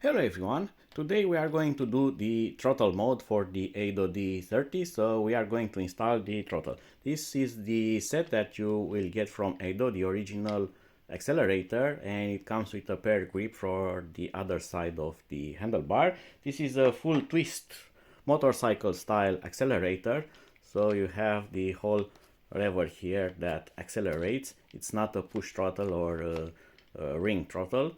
Hello everyone, today we are going to do the throttle mode for the ADO D30, so we are going to install the throttle. This is the set that you will get from ADO, the original accelerator, and it comes with a pair grip for the other side of the handlebar. This is a full twist motorcycle style accelerator, so you have the whole lever here that accelerates. It's not a push throttle or a ring throttle.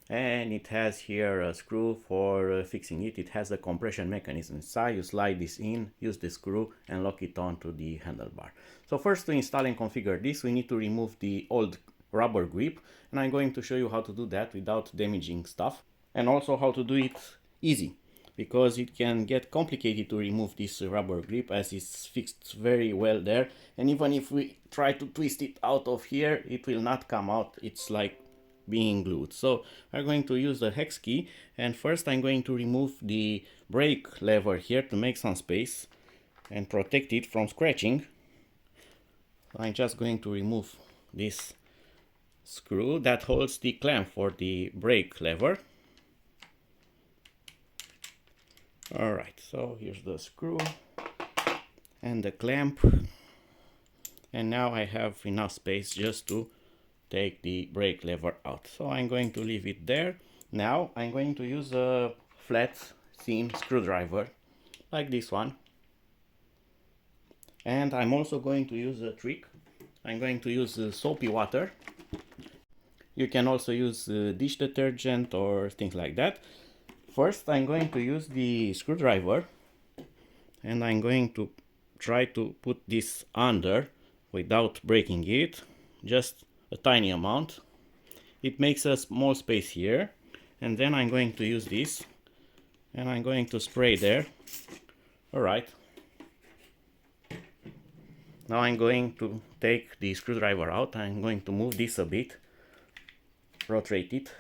And it has here a screw for fixing it. It has a compression mechanism inside. You slide this in, use the screw and lock it onto the handlebar. So first, to install and configure this, we need to remove the old rubber grip, and I'm going to show you how to do that without damaging stuff, and also how to do it easy, because it can get complicated to remove this rubber grip as it's fixed very well there, and even if we try to twist it out of here, it will not come out. It's like being glued. So I'm going to use the hex key, and first I'm going to remove the brake lever here to make some space and protect it from scratching. I'm just going to remove this screw that holds the clamp for the brake lever. Alright, so here's the screw and the clamp, and now I have enough space just to take the brake lever out. So I'm going to leave it there. Now I'm going to use a flat thin screwdriver like this one, and I'm also going to use a trick. I'm going to use soapy water. You can also use dish detergent or things like that. First I'm going to use the screwdriver, and I'm going to try to put this under without breaking it, just a tiny amount. It makes a small space here, and then I'm going to use this and I'm going to spray there. Alright, now I'm going to take the screwdriver out. I'm going to move this a bit, rotate it,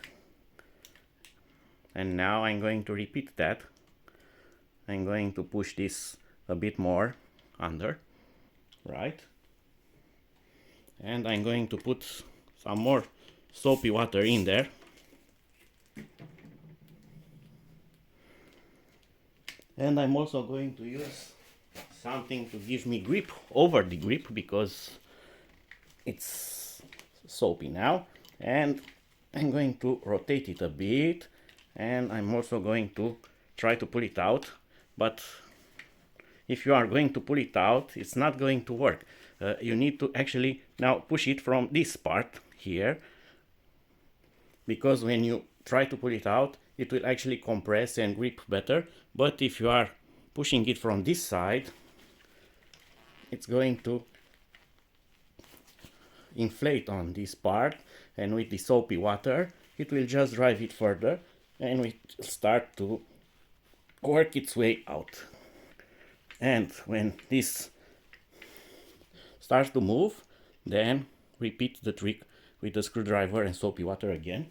and now I'm going to repeat that. I'm going to push this a bit more under, right? And I'm going to put some more soapy water in there. And I'm also going to use something to give me grip over the grip, because it's soapy now. And I'm going to rotate it a bit, and I'm also going to try to pull it out. But if you are going to pull it out, it's not going to work. You need to actually now push it from this part here, because when you try to pull it out, it will actually compress and grip better. But if you are pushing it from this side, it's going to inflate on this part, and with the soapy water it will just drive it further, and it will start to work its way out. And when this starts to move, then repeat the trick with the screwdriver and soapy water again.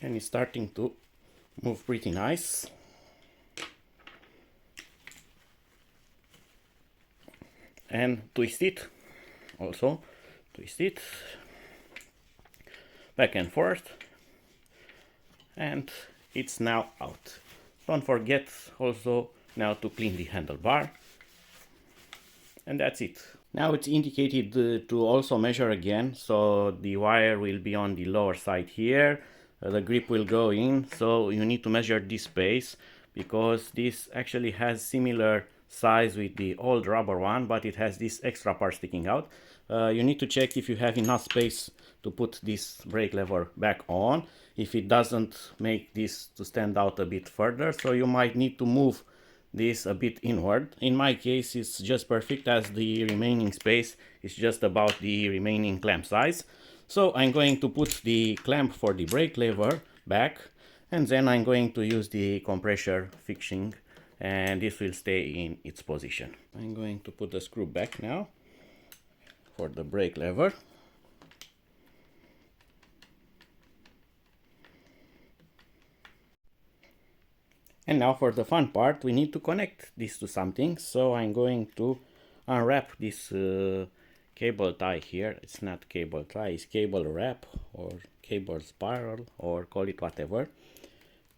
And it's starting to move pretty nice. And twist it, also twist it back and forth, and it's now out. Don't forget also now to clean the handlebar, and that's it. Now it's indicated to also measure again, so the wire will be on the lower side here, the grip will go in, so you need to measure this space, because this actually has similar size with the old rubber one, but it has this extra part sticking out. You need to check if you have enough space to put this brake lever back on. If it doesn't, make this to stand out a bit further, so you might need to move this a bit inward. In my case it's just perfect, as the remaining space is just about the remaining clamp size. So I'm going to put the clamp for the brake lever back, and then I'm going to use the compressor fixing, and this will stay in its position. I'm going to put the screw back now for the brake lever. And now for the fun part, we need to connect this to something. So I'm going to unwrap this cable tie here. It's not cable tie, it's cable wrap or cable spiral or call it whatever.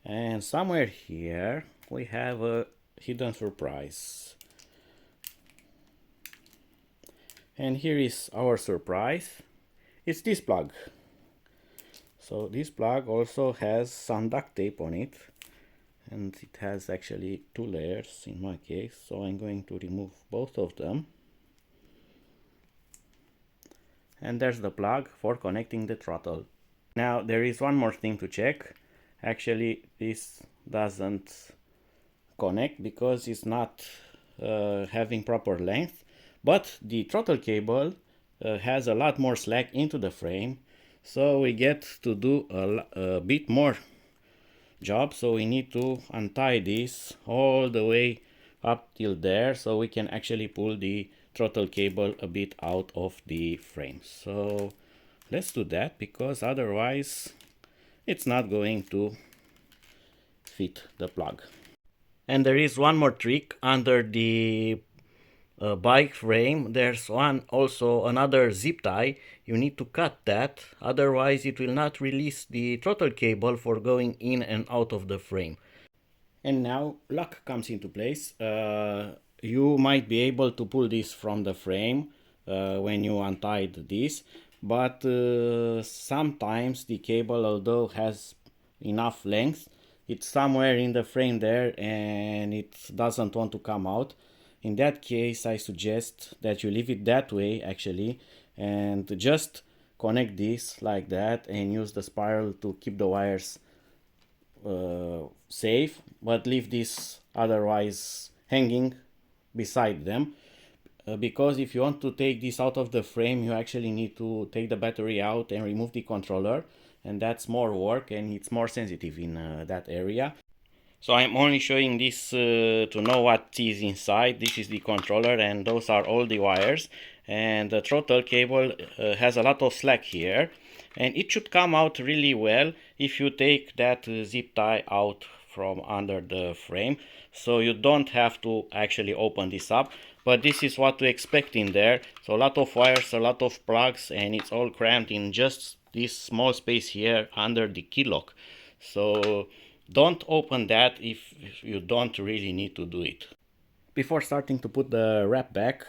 And somewhere here we have a hidden surprise. And here is our surprise. It's this plug. So this plug also has some duct tape on it, and it has actually 2 layers in my case, so I'm going to remove both of them. And there's the plug for connecting the throttle. Now there is one more thing to check. Actually this doesn't connect because it's not having proper length, but the throttle cable has a lot more slack into the frame, so we get to do a bit more job. So we need to untie this all the way up till there so we can actually pull the throttle cable a bit out of the frame. So let's do that, because otherwise it's not going to fit the plug. And there is one more trick under the bike frame. There's also another zip tie. You need to cut that, otherwise it will not release the throttle cable for going in and out of the frame. And now lock comes into place. You might be able to pull this from the frame when you untied this, but sometimes the cable, although has enough length, it's somewhere in the frame there and it doesn't want to come out. In that case, I suggest that you leave it that way actually, and just connect this like that and use the spiral to keep the wires safe, but leave this otherwise hanging beside them, because if you want to take this out of the frame, you actually need to take the battery out and remove the controller, and that's more work and it's more sensitive in that area. So I'm only showing this to know what is inside. This is the controller and those are all the wires, and the throttle cable has a lot of slack here, and it should come out really well if you take that zip tie out from under the frame. So you don't have to actually open this up, but this is what to expect in there. So a lot of wires, a lot of plugs, and it's all cramped in just this small space here under the key lock. So don't open that if you don't really need to do it. Before starting to put the wrap back,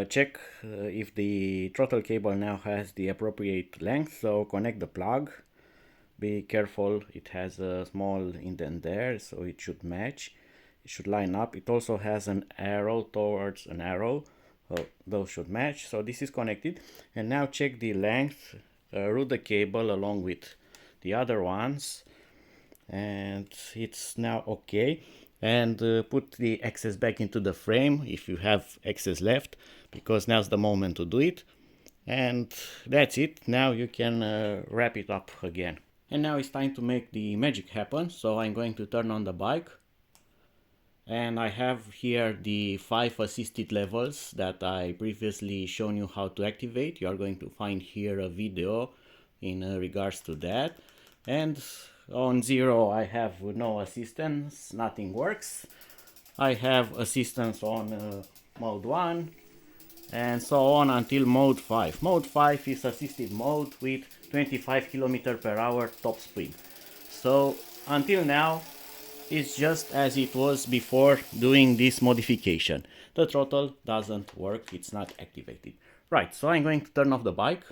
check if the throttle cable now has the appropriate length. So connect the plug. Be careful, it has a small indent there, so it should match. It should line up. It also has an arrow towards an arrow. So those should match. So this is connected. And now check the length. Route the cable along with the other ones. And it's now okay. And put the excess back into the frame if you have excess left, because now's the moment to do it. And that's it. Now you can wrap it up again. And now it's time to make the magic happen. So I'm going to turn on the bike. And I have here the 5 assisted levels that I previously shown you how to activate. You are going to find here a video in regards to that. And on 0 I have no assistance, nothing works. I have assistance on mode 1 and so on until mode 5. Mode 5 is assisted mode with 25 km/h top speed. So until now it's just as it was before doing this modification. The throttle doesn't work, it's not activated. Right, so I'm going to turn off the bike.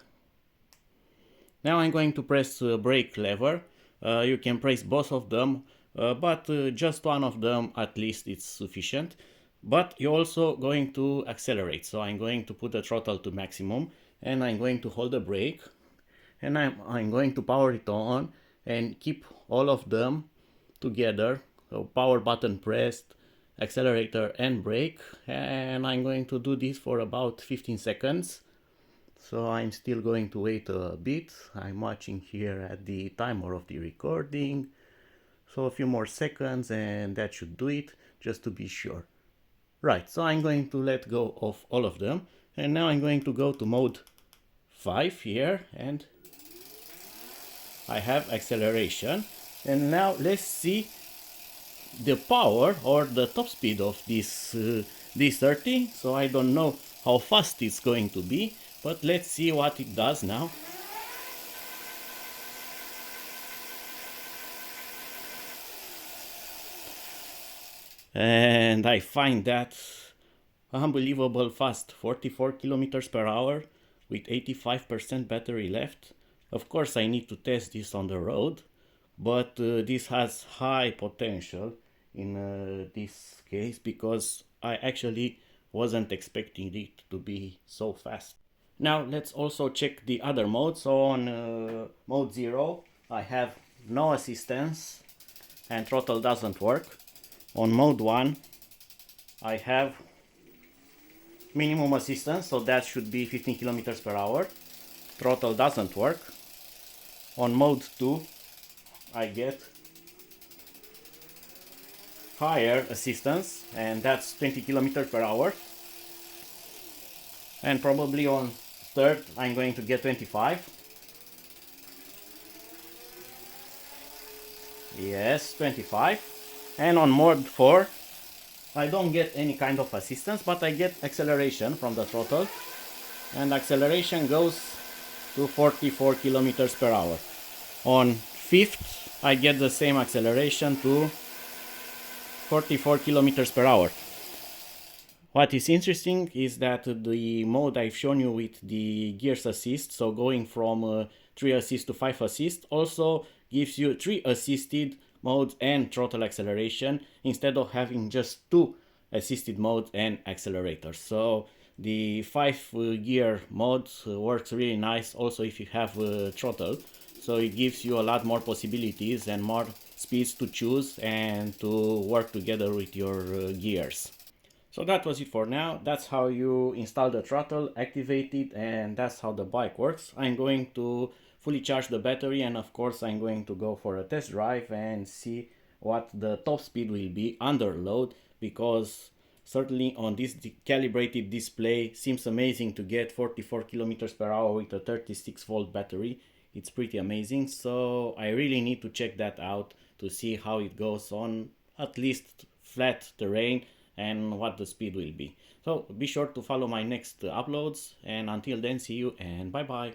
Now I'm going to press brake lever. You can press both of them, but just one of them at least is sufficient. But you're also going to accelerate. So I'm going to put the throttle to maximum and I'm going to hold the brake and I'm going to power it on and keep all of them together. So power button pressed, accelerator and brake, and I'm going to do this for about 15 seconds. So I'm still going to wait a bit. I'm watching here at the timer of the recording. So a few more seconds and that should do it, just to be sure. Right, so I'm going to let go of all of them. And now I'm going to go to mode 5 here and I have acceleration. And now let's see the power or the top speed of this D30, so I don't know how fast it's going to be, but let's see what it does now. And I find that unbelievable fast, 44 kilometers per hour with 85% battery left. Of course I need to test this on the road, but this has high potential in this case because I actually wasn't expecting it to be so fast. Now let's also check the other modes. So on mode 0 I have no assistance and throttle doesn't work. On mode 1 I have minimum assistance, so that should be 15 kilometers per hour. Throttle doesn't work. On mode 2 I get higher assistance, and that's 20 kilometers per hour. And probably on third I'm going to get 25. Yes, 25. And on mode 4 I don't get any kind of assistance, but I get acceleration from the throttle, and acceleration goes to 44 kilometers per hour. On fifth I get the same acceleration to 44 kilometers per hour. What is interesting is that the mode I've shown you with the gears assist, so going from 3 assist to 5 assist, also gives you 3 assisted modes and throttle acceleration instead of having just 2 assisted modes and accelerators. So the 5 gear mode works really nice also if you have throttle, so it gives you a lot more possibilities and more speeds to choose and to work together with your gears. So that was it for now. That's how you install the throttle, activate it, and that's how the bike works. I'm going to fully charge the battery, and of course I'm going to go for a test drive and see what the top speed will be under load, because certainly on this calibrated display seems amazing to get 44 kilometers per hour with a 36 volt battery. It's pretty amazing, so I really need to check that out to see how it goes on at least flat terrain and what the speed will be. So be sure to follow my next uploads, and until then, see you and bye bye.